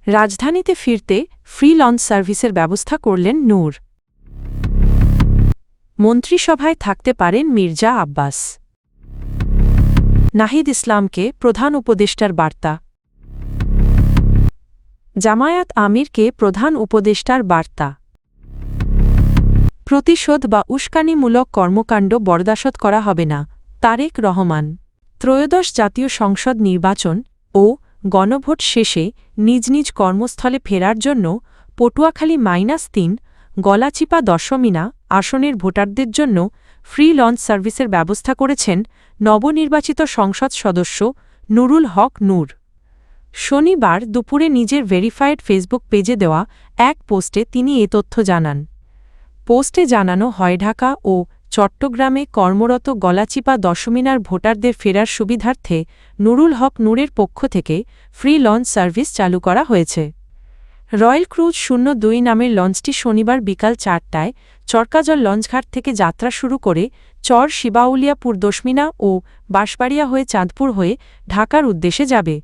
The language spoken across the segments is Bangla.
রাজধানীতে ফিরতে ফ্রি লঞ্চ সার্ভিসের ব্যবস্থা করলেন নূর। মন্ত্রিসভায় থাকতে পারেন মির্জা আব্বাস। নাহিদ ইসলামকে প্রধান উপদেষ্টার বার্তা। জামায়াত আমিরকে প্রধান উপদেষ্টার বার্তা। প্রতিশোধ বা উস্কানিমূলক কর্মকাণ্ড বরদাশত করা হবে না, তারেক রহমান। ত্রয়োদশ জাতীয় সংসদ নির্বাচন ও গণভোট শেষে নিজ নিজ কর্মস্থলে ফেরার জন্য পটুয়াখালী -3 গলাচিপা দশমিনা আসনের ভোটারদের জন্য ফ্রি লঞ্চ সার্ভিসের ব্যবস্থা করেছেন নবনির্বাচিত সংসদ সদস্য নুরুল হক নূর। শনিবার দুপুরে নিজের ভেরিফায়েড ফেসবুক পেজে দেওয়া এক পোস্টে তিনি এ তথ্য জানান। পোস্টে জানানো হয়, ঢাকা ও চট্টগ্রামে কর্মরত গলাচিপা দশমিনার ভোটারদের ফেরার সুবিধার্থে নুরুল হক নূরের পক্ষ থেকে ফ্রি লঞ্চ সার্ভিস চালু করা হয়েছে। রয়্যাল ক্রুজ 02 নামের লঞ্চটি শনিবার বিকাল 4টায় চরকাজল লঞ্চঘাট থেকে যাত্রা শুরু করে চর শিবাউলিয়াপুর দশমিনা ও বাঁশবাড়িয়া হয়ে চাঁদপুর হয়ে ঢাকার উদ্দেশ্যে যাবে।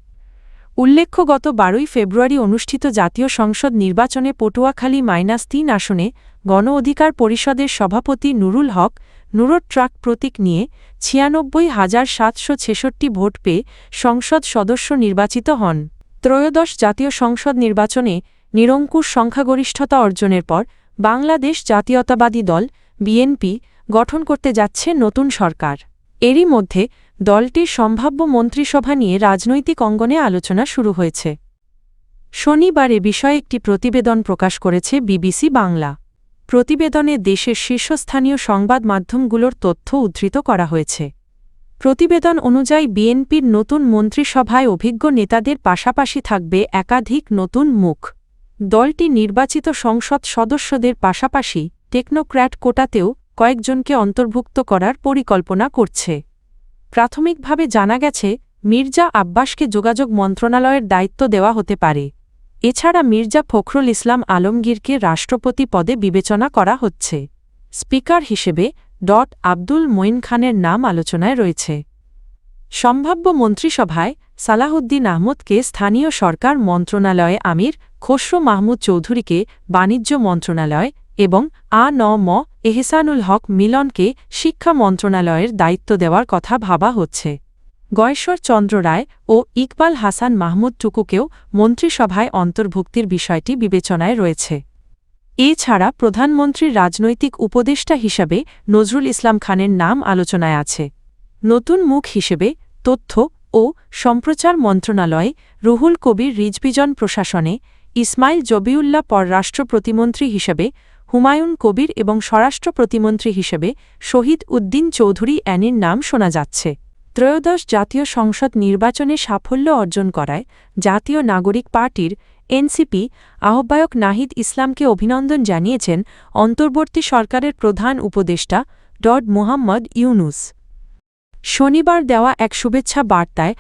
উল্লেখ্য, গত 12 ফেব্রুয়ারি অনুষ্ঠিত জাতীয় সংসদ নির্বাচনে পটুয়াখালী -3 আসনে গণ অধিকার পরিষদের সভাপতি নুরুল হক নূর ট্রাক প্রতীক নিয়ে 96,766 ভোট পেয়ে সংসদ সদস্য নির্বাচিত হন। ত্রয়োদশ জাতীয় সংসদ নির্বাচনে নিরঙ্কুশ সংখ্যাগরিষ্ঠতা অর্জনের পর বাংলাদেশ জাতীয়তাবাদী দল বিএনপি গঠন করতে যাচ্ছে নতুন সরকার। এরই মধ্যে দলটির সম্ভাব্য মন্ত্রিসভা নিয়ে রাজনৈতিক অঙ্গনে আলোচনা শুরু হয়েছে। শনিবার এ বিষয়ে একটি প্রতিবেদন প্রকাশ করেছে বিবিসি বাংলা। প্রতিবেদনে দেশের শীর্ষস্থানীয় সংবাদ মাধ্যমগুলোর তথ্য উদ্ধৃত করা হয়েছে। প্রতিবেদন অনুযায়ী বিএনপির নতুন মন্ত্রিসভায় অভিজ্ঞ নেতাদের পাশাপাশি থাকবে একাধিক নতুন মুখ। দলটি নির্বাচিত সংসদ সদস্যদের পাশাপাশি টেকনোক্র্যাট কোটাতেও কয়েকজনকে অন্তর্ভুক্ত করার পরিকল্পনা করছে। প্রাথমিকভাবে জানা গেছে, মির্জা আব্বাসকে যোগাযোগ মন্ত্রণালয়ের দায়িত্ব দেওয়া হতে পারে। এছাড়া মির্জা ফখরুল ইসলাম আলমগীরকে রাষ্ট্রপতি পদে বিবেচনা করা হচ্ছে। স্পিকার হিসেবে আব্দুল মঈন খানের নাম আলোচনায় রয়েছে। সম্ভাব্য মন্ত্রিসভায় সালাহউদ্দিন আহমদকে স্থানীয় সরকার মন্ত্রণালয়ে আমির, খসরু মাহমুদ চৌধুরীকে বাণিজ্য মন্ত্রণালয় এবং আ.ন.ম এহসানুল হক মিলনকে শিক্ষা মন্ত্রণালয়ের দায়িত্ব দেওয়ার কথা ভাবা হচ্ছে। গয়েশ্বর চন্দ্র রায় ও ইকবাল হাসান মাহমুদ টুকুকেও মন্ত্রিসভায় অন্তর্ভুক্তির বিষয়টি বিবেচনায় রয়েছে। এছাড়া প্রধানমন্ত্রীর রাজনৈতিক উপদেষ্টা হিসাবে নজরুল ইসলাম খানের নাম আলোচনায় আছে। নতুন মুখ হিসেবে তথ্য ও সম্প্রচার মন্ত্রণালয়ে রুহুল কবির রিজভিজন প্রশাসনে ইসমাইল জবিউল্লাহ পররাষ্ট্র প্রতিমন্ত্রী হিসেবে হুমায়ুন কবির এবং স্বরাষ্ট্র প্রতিমন্ত্রী হিসেবে শহীদ উদ্দিন চৌধুরী অ্যানির নাম শোনা যাচ্ছে। ত্রয়োদশ জাতীয় সংসদ নির্বাচনে সাফল্য অর্জন করায় জাতীয় নাগরিক পার্টির এনসিপি আহ্বায়ক নাহিদ ইসলামকে অভিনন্দন জানিয়েছেন অন্তর্বর্তী সরকারের প্রধান উপদেষ্টা মোহাম্মদ ইউনুস। শনিবার দেওয়া এক শুভেচ্ছা বার্তায়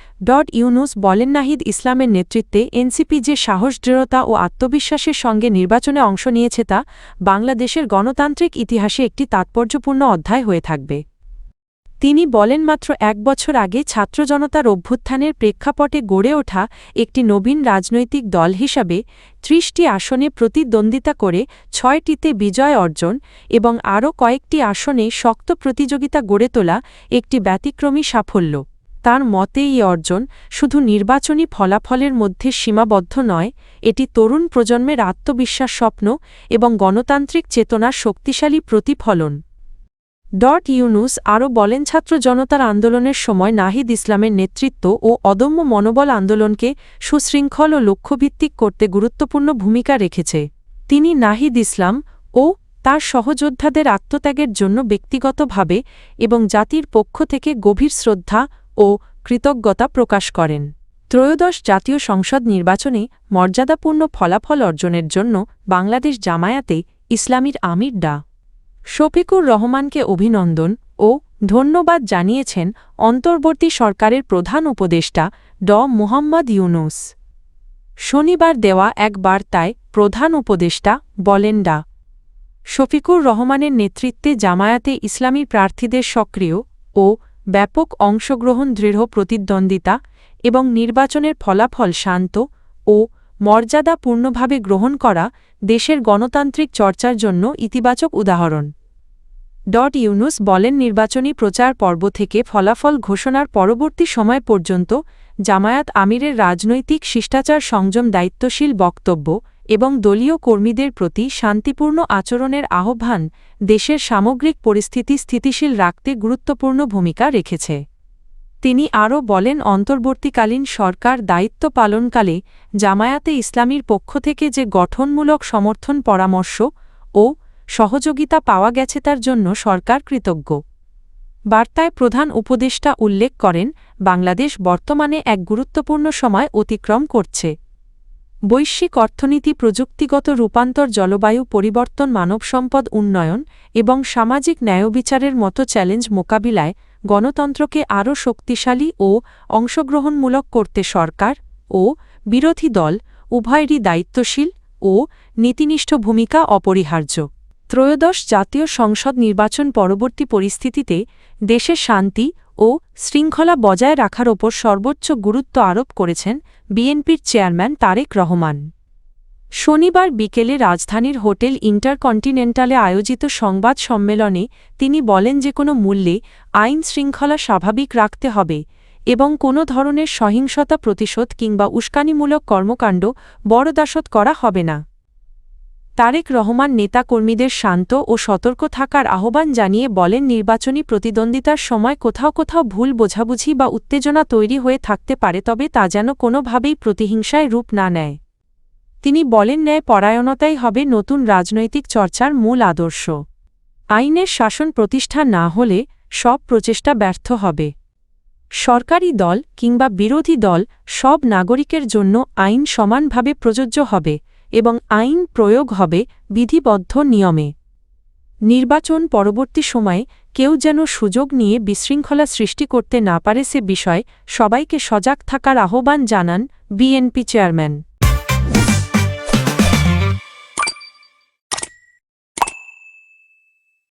ইউনুস বলেন, নাহিদ ইসলামের নেতৃত্বে এনসিপি যে সাহস, দৃঢ়তা ও আত্মবিশ্বাসের সঙ্গে নির্বাচনে অংশ নিয়েছে তা বাংলাদেশের গণতান্ত্রিক ইতিহাসে একটি তাৎপর্যপূর্ণ অধ্যায় হয়ে থাকবে। তিনি বলেন, মাত্র 1 বছর আগে ছাত্র জনতার অভ্যুত্থানের প্রেক্ষাপটে গড়ে ওঠা একটি নবীন রাজনৈতিক দল হিসাবে 30টি আসনে প্রতিদ্বন্দ্বিতা করে 6টিতে বিজয় অর্জন এবং আরও কয়েকটি আসনে শক্ত প্রতিযোগিতা গড়ে তোলা একটি ব্যতিক্রমী সাফল্য। তার মতে এই অর্জন শুধু নির্বাচনী ফলাফলের মধ্যে সীমাবদ্ধ নয়, এটি তরুণ প্রজন্মের আত্মবিশ্বাস, স্বপ্ন এবং গণতান্ত্রিক চেতনার শক্তিশালী প্রতিফলন। ইউনুস আরও বলেন, ছাত্র জনতার আন্দোলনের সময় নাহিদ ইসলামের নেতৃত্ব ও অদম্য মনোবল আন্দোলনকে সুশৃঙ্খল ও লক্ষ্যভিত্তিক করতে গুরুত্বপূর্ণ ভূমিকা রেখেছে। তিনি নাহিদ ইসলাম ও তার সহযোদ্ধাদের আত্মত্যাগের জন্য ব্যক্তিগতভাবে এবং জাতির পক্ষ থেকে গভীর শ্রদ্ধা ও কৃতজ্ঞতা প্রকাশ করেন। ত্রয়োদশ জাতীয় সংসদ নির্বাচনে মর্যাদাপূর্ণ ফলাফল অর্জনের জন্য বাংলাদেশ জামায়াতে ইসলামীর আমির ডা. শফিকুর রহমানকে অভিনন্দন ও ধন্যবাদ জানিয়েছেন অন্তর্বর্তী সরকারের প্রধান উপদেষ্টা মোহাম্মদ ইউনুস। শনিবার দেওয়া এক বার্তায় প্রধান উপদেষ্টা বলেন, ডা. শফিকুর রহমানের নেতৃত্বে জামায়াতে ইসলামী প্রার্থীদের সক্রিয় ও ব্যাপক অংশগ্রহণ, দৃঢ় প্রতিদ্বন্দ্বিতা এবং নির্বাচনের ফলাফল শান্ত ও মর্যাদাপূর্ণভাবে গ্রহণ করা দেশের গণতান্ত্রিক চর্চার জন্য ইতিবাচক উদাহরণ। ইউনূস বলেন, নির্বাচনী প্রচার পর্ব থেকে ফলাফল ঘোষণার পরবর্তী সময় পর্যন্ত জামায়াত আমিরের রাজনৈতিক শিষ্টাচার, সংযম, দায়িত্বশীল বক্তব্য এবং দলীয় কর্মীদের প্রতি শান্তিপূর্ণ আচরণের আহ্বান দেশের সামগ্রিক পরিস্থিতি স্থিতিশীল রাখতে গুরুত্বপূর্ণ ভূমিকা রেখেছে। তিনি আরও বলেন, অন্তর্বর্তীকালীন সরকার দায়িত্ব পালনকালে জামায়াতে ইসলামীর পক্ষ থেকে যে গঠনমূলক সমর্থন, পরামর্শ ও সহযোগিতা পাওয়া গেছে তার জন্য সরকার কৃতজ্ঞ। বার্তায় প্রধান উপদেষ্টা উল্লেখ করেন, বাংলাদেশ বর্তমানে এক গুরুত্বপূর্ণ সময় অতিক্রম করছে। বৈশ্বিক অর্থনীতি, প্রযুক্তিগত রূপান্তর, জলবায়ু পরিবর্তন, মানবসম্পদ উন্নয়ন এবং সামাজিক ন্যায়বিচারের মতো চ্যালেঞ্জ মোকাবিলায় গণতন্ত্রকে আরও শক্তিশালী ও অংশগ্রহণমূলক করতে সরকার ও বিরোধী দল উভয়েরই দায়িত্বশীল ও নীতিনিষ্ঠ ভূমিকা অপরিহার্য। ত্রয়োদশ জাতীয় সংসদ নির্বাচন পরবর্তী পরিস্থিতিতে দেশের শান্তি ও শৃঙ্খলা বজায় রাখার ওপর সর্বোচ্চ গুরুত্ব আরোপ করেছেন বিএনপির চেয়ারম্যান তারেক রহমান। শনিবার বিকেলে রাজধানীর হোটেল ইন্টারকন্টিনেন্টালে আয়োজিত সংবাদ সম্মেলনে তিনি বলেন, যে কোনো মূল্যে আইন শৃঙ্খলা স্বাভাবিক রাখতে হবে এবং কোনো ধরনের সহিংসতা, প্রতিশোধ কিংবা উস্কানিমূলক কর্মকাণ্ড বরদাশত করা হবে না। তারেক রহমান নেতাকর্মীদের শান্ত ও সতর্ক থাকার আহ্বান জানিয়ে বলেন, নির্বাচনী প্রতিদ্বন্দ্বিতার সময় কোথাও কোথাও ভুল বোঝাবুঝি বা উত্তেজনা তৈরি হয়ে থাকতে পারে, তবে তা যেন কোনোভাবেই প্রতিহিংসায় রূপ না নেয়। তিনি বলেন, ন্যায় পরায়ণতাই হবে নতুন রাজনৈতিক চর্চার মূল আদর্শ। আইনের শাসন প্রতিষ্ঠা না হলে সব প্রচেষ্টা ব্যর্থ হবে। সরকারি দল কিংবা বিরোধী দল, সব নাগরিকের জন্য আইন সমানভাবে প্রযোজ্য হবে এবং আইন প্রয়োগ হবে বিধিবদ্ধ নিয়মে। নির্বাচন পরবর্তী সময়ে কেউ যেন সুযোগ নিয়ে বিশৃঙ্খলা সৃষ্টি করতে না পারে সে বিষয়ে সবাইকে সজাগ থাকার আহ্বান জানান বিএনপি চেয়ারম্যান।